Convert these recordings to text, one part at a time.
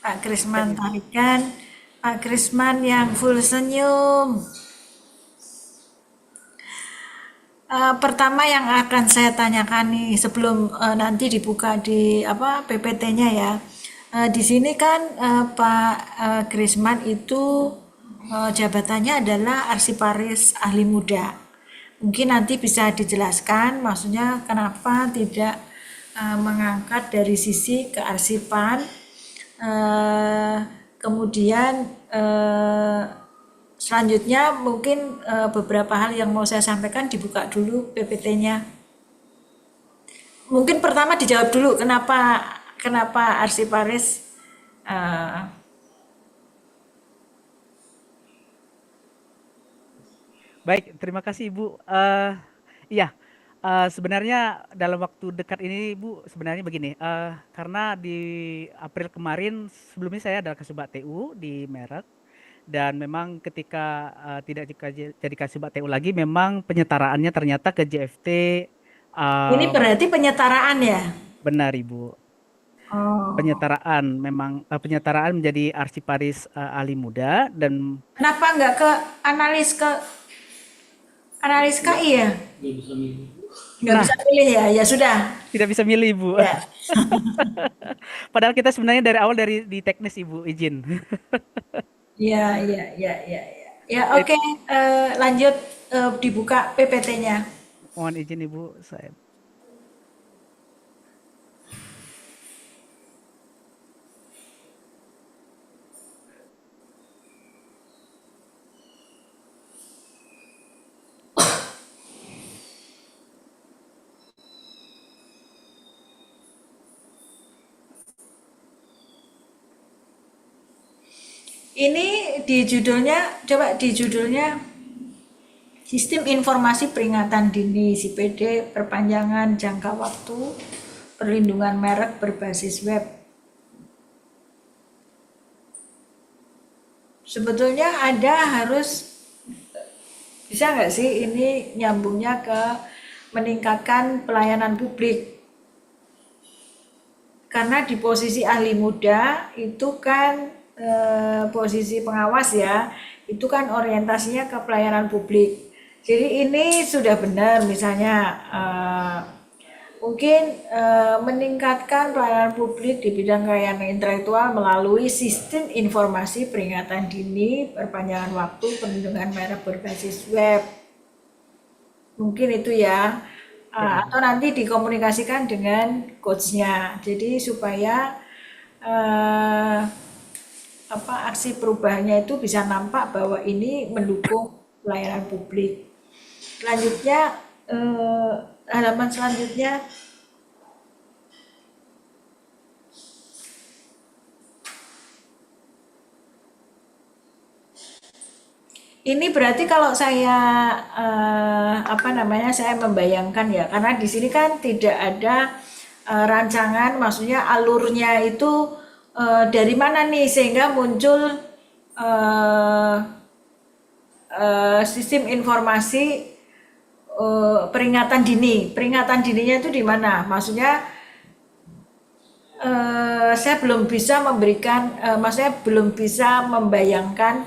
Pak Dan Krisman Ibu, tarikan. Pak Krisman yang full senyum. Pertama yang akan saya tanyakan nih sebelum nanti dibuka di apa PPT-nya ya. Di sini kan Pak Krisman itu jabatannya adalah Arsiparis Ahli Muda. Mungkin nanti bisa dijelaskan maksudnya kenapa tidak mengangkat dari sisi kearsipan. Eh, Kemudian selanjutnya mungkin beberapa hal yang mau saya sampaikan dibuka dulu PPT-nya. Mungkin pertama dijawab dulu kenapa kenapa Arsiparis eh, baik, terima kasih Ibu. Iya, sebenarnya dalam waktu dekat ini Ibu, sebenarnya begini, karena di April kemarin sebelumnya saya adalah Kasubag TU di Merek dan memang ketika tidak jadi Kasubag TU lagi, memang penyetaraannya ternyata ke JFT. ini eh, berarti penyetaraan ya? Benar Ibu, Oh. penyetaraan memang penyetaraan menjadi Arsiparis ahli muda dan Kenapa nggak ke analis ke analis KI ya? Nggak nah bisa pilih ya? Ya sudah. tidak bisa milih Ibu. Ya. Padahal kita sebenarnya dari awal dari di teknis Ibu, izin. Ya, ya, ya, ya, ya. Ya, Baik, oke. Lanjut dibuka PPT-nya. mohon izin Ibu, saya. Ini di judulnya, coba di judulnya Sistem Informasi Peringatan Dini (SIPD) Perpanjangan Jangka Waktu Perlindungan Merek Berbasis Web. Sebetulnya ada harus bisa nggak sih ini nyambungnya ke meningkatkan pelayanan publik? Karena di posisi ahli muda itu kan posisi pengawas ya, itu kan orientasinya ke pelayanan publik. Jadi ini sudah benar misalnya mungkin meningkatkan pelayanan publik di bidang kekayaan intelektual melalui sistem informasi peringatan dini, perpanjangan waktu, perlindungan merek berbasis web. Mungkin itu ya. Ya Atau Ibu. nanti dikomunikasikan dengan coachnya. Jadi supaya eh, apa aksi perubahannya itu bisa nampak bahwa ini mendukung pelayanan publik. Selanjutnya eh, halaman selanjutnya ini berarti kalau saya apa namanya saya membayangkan ya karena di sini kan tidak ada rancangan maksudnya alurnya itu dari mana nih sehingga muncul eh, sistem informasi peringatan dini. Peringatan dininya itu di mana? Maksudnya saya belum bisa memberikan, maksudnya belum bisa membayangkan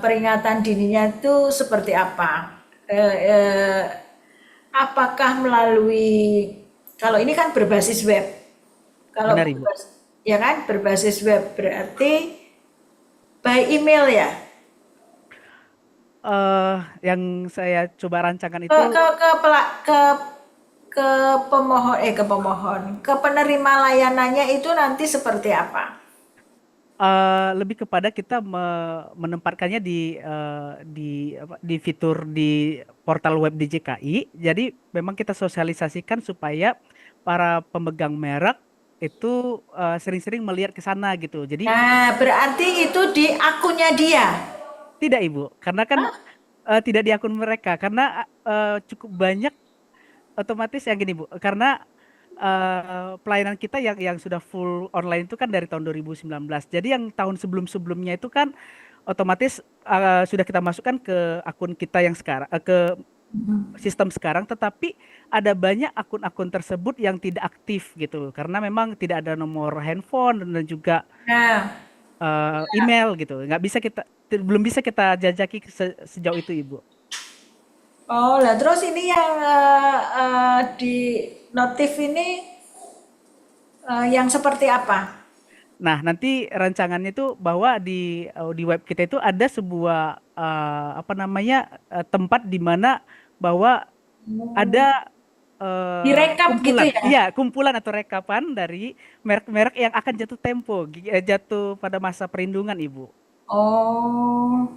peringatan dininya itu seperti apa. Eh, eh, apakah melalui, kalau ini kan berbasis web, kalau Benar Ibu. berbasis, ya kan berbasis web berarti by email ya, eh yang saya coba rancangkan ke itu ke ke ke pemohon ke pemohon ke penerima layanannya itu nanti seperti apa? lebih kepada kita menempatkannya di fitur di portal web DJKI. Jadi memang kita sosialisasikan supaya para pemegang merek itu sering-sering melihat ke sana gitu. Jadi Nah, berarti itu di akunnya dia. tidak Ibu, karena kan tidak di akun mereka karena cukup banyak otomatis yang gini Bu, karena pelayanan kita yang sudah full online itu kan dari tahun 2019. Jadi yang tahun sebelum-sebelumnya itu kan otomatis sudah kita masukkan ke akun kita yang sekarang, ke sistem sekarang, tetapi ada banyak akun-akun tersebut yang tidak aktif gitu, karena memang tidak ada nomor handphone dan juga Nah, email gitu. Nggak bisa kita, belum bisa kita jajaki sejauh itu, Ibu. oh lah terus ini yang di notif ini yang seperti apa? Nah, nanti rancangannya itu bahwa di web kita itu ada sebuah apa namanya tempat di mana bahwa ada Direkap gitu kumpulan, ya? iya kumpulan atau rekapan dari merek-merek yang akan jatuh tempo, jatuh pada masa perlindungan, Ibu. Oh,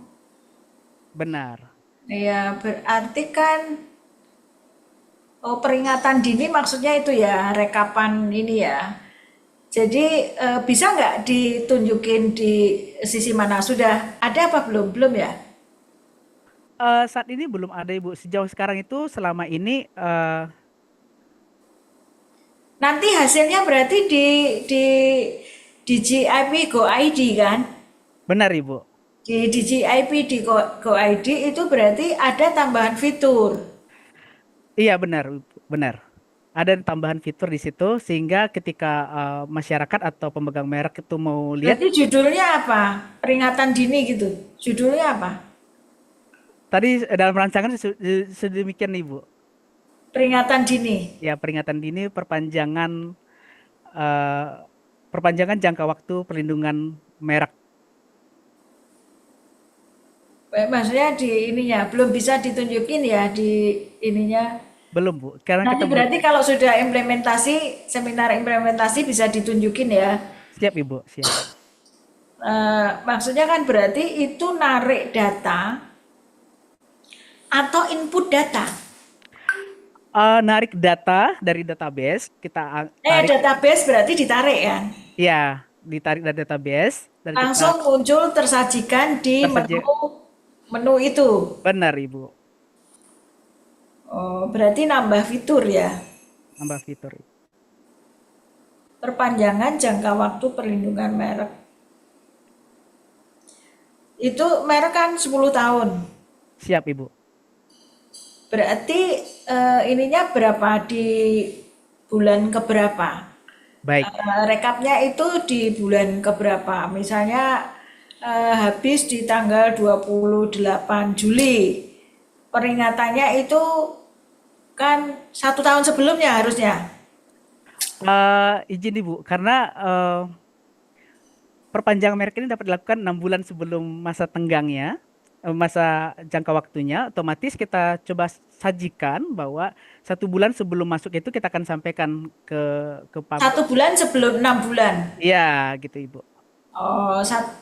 Benar. ya berarti kan oh peringatan dini maksudnya itu ya rekapan ini ya. Jadi bisa nggak ditunjukin di sisi mana? Sudah ada apa belum? Belum ya? Saat ini belum ada, Ibu. Sejauh sekarang itu selama ini Nanti hasilnya berarti di DJIP Go ID kan? benar, Ibu. Di DJIP di Go ID itu berarti ada tambahan fitur. Iya benar, benar. Ada tambahan fitur di situ sehingga ketika masyarakat atau pemegang merek itu mau lihat, Berarti judulnya apa? Peringatan dini gitu. Judulnya apa? tadi dalam rancangan sedemikian, Ibu. Peringatan dini. Ya peringatan dini eh, perpanjangan jangka waktu perlindungan merek. Maksudnya di ininya belum bisa ditunjukin ya di ininya. Belum, Bu. Karena Nanti kita belum berarti kalau sudah implementasi, seminar implementasi bisa ditunjukin ya. siap, Ibu, siap. Maksudnya kan berarti itu narik data atau input data. Narik data dari database, kita tarik, Database berarti ditarik kan. ya ditarik dari database dan kita Langsung muncul tersajikan di menu tersedia. menu itu. Benar, Ibu. Oh, berarti nambah fitur ya. Tambah fitur. Perpanjangan jangka waktu perlindungan merek. Itu merek kan 10 tahun. Siap, Ibu. Berarti ininya berapa di bulan keberapa? Baik. Rekapnya itu di bulan keberapa? Misalnya habis di tanggal 28 Juli. Peringatannya itu kan 1 tahun sebelumnya harusnya. Izin, Ibu, karena perpanjangan merek ini dapat dilakukan 6 bulan sebelum masa tenggangnya, masa jangka waktunya. Otomatis kita coba sajikan bahwa 1 bulan sebelum masuk itu kita akan sampaikan ke pub. 1 bulan sebelum 6 bulan. Iya, gitu, Ibu. Oh, 1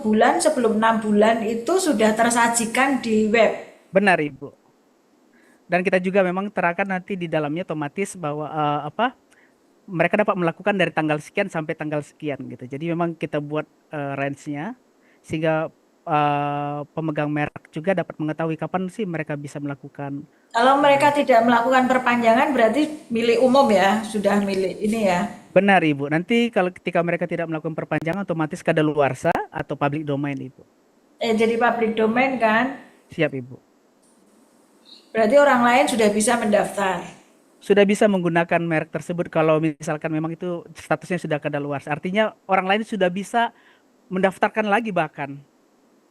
bulan sebelum 6 bulan itu sudah tersajikan di web. Benar, Ibu. Dan kita juga memang terangkan nanti di dalamnya otomatis bahwa apa mereka dapat melakukan dari tanggal sekian sampai tanggal sekian gitu. Jadi memang kita buat range-nya sehingga pemegang merek juga dapat mengetahui kapan sih mereka bisa melakukan. Kalau mereka tidak melakukan perpanjangan berarti milik umum ya, sudah milik ini ya. Benar, Ibu. Nanti kalau ketika mereka tidak melakukan perpanjangan otomatis kadaluarsa atau public domain, Ibu. Jadi public domain kan, Siap, Ibu. berarti orang lain sudah bisa mendaftar. Sudah bisa menggunakan merek tersebut kalau misalkan memang itu statusnya sudah kadaluarsa. Artinya orang lain sudah bisa mendaftarkan lagi bahkan.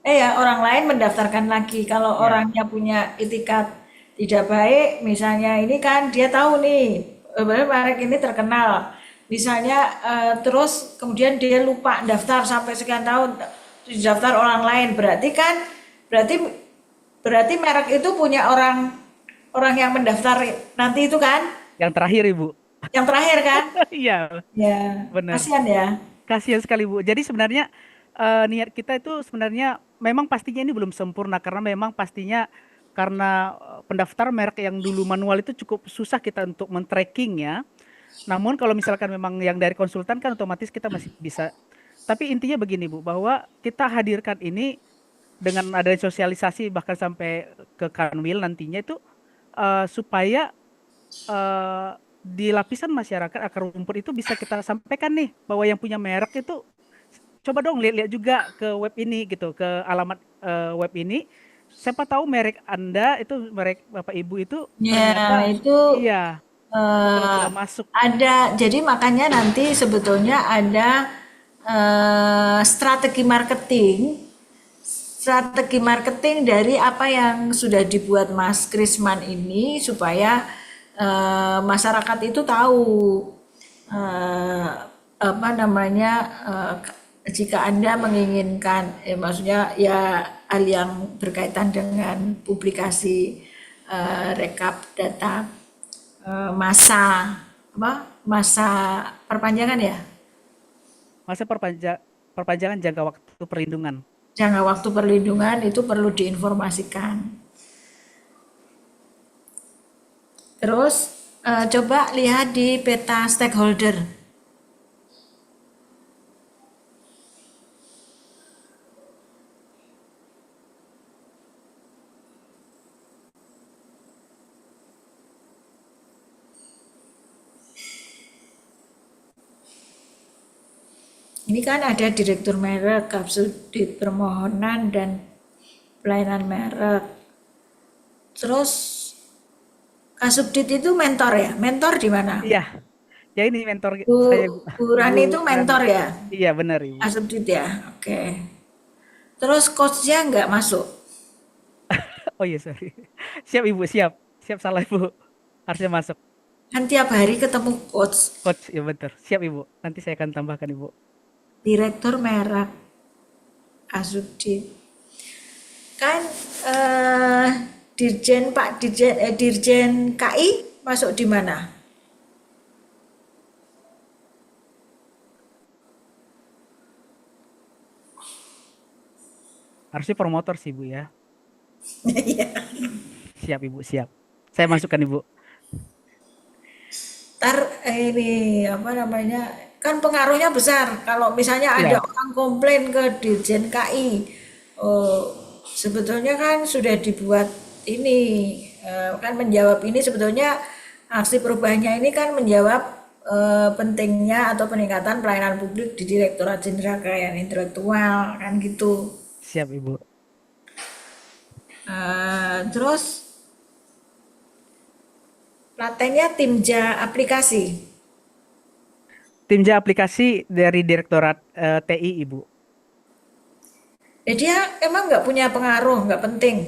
Ya, orang lain mendaftarkan lagi. Kalau Ya, orangnya punya itikat tidak baik, misalnya ini kan dia tahu nih, merek ini terkenal. Misalnya terus kemudian dia lupa daftar sampai sekian tahun, daftar orang lain. Berarti berarti merek itu punya orang orang yang mendaftar nanti itu kan, yang terakhir, Ibu. yang terakhir kan? Iya, Ya, benar. kasihan ya. Kasihan sekali, Bu. Jadi sebenarnya niat kita itu sebenarnya memang pastinya ini belum sempurna karena memang pastinya karena pendaftar merek yang dulu manual itu cukup susah kita untuk men-tracking ya. Namun kalau misalkan memang yang dari konsultan kan otomatis kita masih bisa. Tapi intinya begini, Bu, bahwa kita hadirkan ini dengan adanya sosialisasi bahkan sampai ke Kanwil nantinya itu supaya eh, di lapisan masyarakat akar rumput itu bisa kita sampaikan nih bahwa yang punya merek itu coba dong lihat-lihat juga ke web ini gitu, ke alamat web ini siapa tahu merek Anda itu merek Bapak Ibu itu Ya, ternyata itu iya eh, tidak masuk. jadi makanya nanti sebetulnya ada strategi marketing dari apa yang sudah dibuat Mas Krisman ini supaya masyarakat itu tahu eh, apa namanya jika Anda menginginkan maksudnya ya hal yang berkaitan dengan publikasi rekap data masa masa perpanjangan ya Masa perpanjangan jangka waktu perlindungan. jangka waktu perlindungan itu perlu diinformasikan. Terus coba lihat di peta stakeholder. Ini kan ada direktur merek, kapsudit permohonan dan pelayanan merek. Terus kasubdit itu mentor ya? Mentor di mana? Iya, ya ini mentor Bu, saya Bu. Bu Ibu Rani itu Rani. mentor ya? Iya benar Ibu. Kasubdit ya? Oke. Terus coachnya nggak masuk? Oh iya sorry. Siap Ibu, siap. Siap salah Ibu. Harusnya masuk. Kan tiap hari ketemu coach. Coach, ya betul. Siap Ibu. Nanti saya akan tambahkan Ibu. Direktur merek, kasubdit. Kan eh, Dirjen KI masuk di mana? Harusnya promotor sih Ibu ya. Iya. Siap Ibu, siap. Saya masukkan Ibu. Ntar ini apa namanya kan pengaruhnya besar kalau misalnya ada Siap. orang komplain ke Dirjen KI oh, sebetulnya kan sudah dibuat ini kan menjawab ini sebetulnya aksi perubahannya ini kan menjawab pentingnya atau peningkatan pelayanan publik di Direktorat Jenderal Kekayaan Intelektual kan gitu. Siap Ibu. Terus latennya Timja aplikasi. Tim aplikasi dari Direktorat TI Ibu. Ya dia emang nggak punya pengaruh, nggak penting.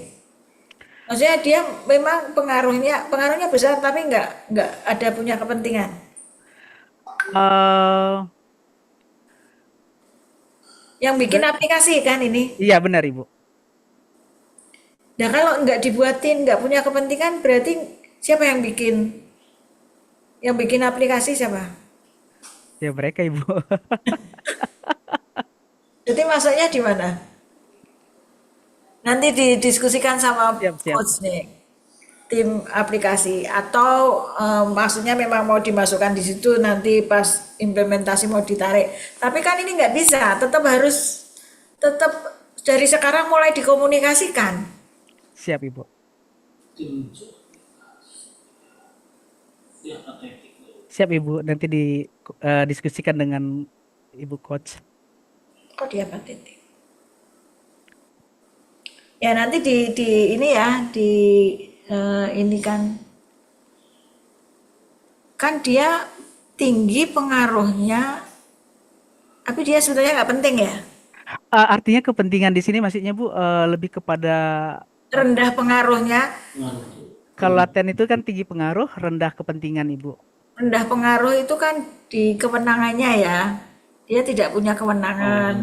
Maksudnya dia memang pengaruhnya besar tapi nggak ada punya kepentingan. eh Yang bikin be- aplikasi kan ini. iya benar Ibu. Nah kalau nggak dibuatin, nggak punya kepentingan berarti siapa yang bikin? Yang bikin aplikasi siapa? Ya mereka Ibu. Jadi masuknya di mana? Nanti didiskusikan sama Siap, siap. coach nih, tim aplikasi atau maksudnya memang mau dimasukkan di situ nanti pas implementasi mau ditarik. Tapi kan ini nggak bisa, tetap dari sekarang mulai dikomunikasikan. Siap Ibu. Siap Ibu. Nanti diskusikan dengan Ibu coach. Kok dia titik? Ya nanti di ini ya di ini kan dia tinggi pengaruhnya, tapi dia sebetulnya nggak penting ya. Artinya kepentingan di sini maksudnya Bu lebih kepada Rendah pengaruhnya, kalau laten itu kan tinggi pengaruh, rendah kepentingan Ibu. rendah pengaruh itu kan di kewenangannya ya. Dia tidak punya kewenangan.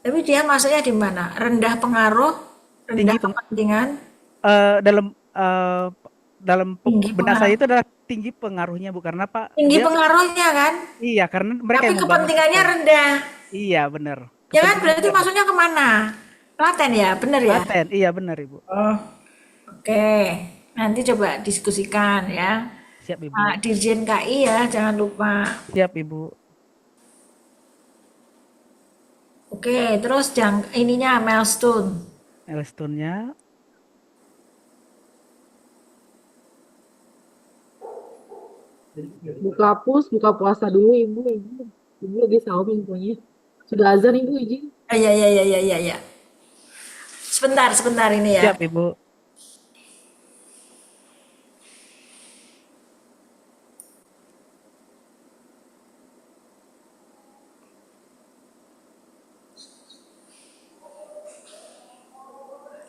Tapi dia masuknya di mana? Rendah pengaruh, rendah Tinggi kepentingan, dalam tinggi benak saya itu pengaruh. adalah tinggi pengaruhnya Bu karena Pak Tinggi dia pengaruhnya kan, iya karena mereka tapi yang membangun kepentingannya sistem. rendah. Iya benar. Ya kan Kepentingan berarti masuknya kemana? Klaten ya, bener ya? laten. Iya benar Ibu. Oh, oke. Nanti coba diskusikan ya. Siap Ibu. Pak Dirjen KI ya, jangan lupa. Siap Ibu. Oke, terus ininya milestone. Milestone-nya Buka puasa dulu ibu, ibu lagi sahur infonya. Sudah azan ibu izin. Oh, iya, iya, iya, iya, iya, iya. Sebentar, sebentar ini ya. Siap, Ibu.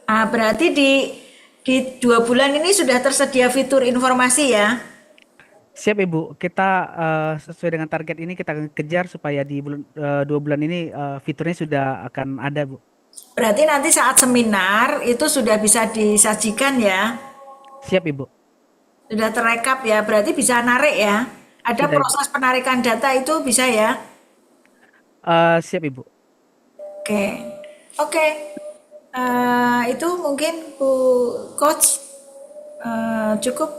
Ah, berarti di 2 bulan ini sudah tersedia fitur informasi ya. Siap, Ibu. Kita sesuai dengan target ini kita akan kejar supaya di 2 bulan ini fiturnya sudah akan ada, Bu. Berarti nanti saat seminar itu sudah bisa disajikan ya. Siap, Ibu. Sudah terekap ya. Berarti bisa narik ya. Ada Sudah, Ibu. proses penarikan data itu bisa ya. Siap, Ibu. Oke. Oke. Itu mungkin Bu Coach cukup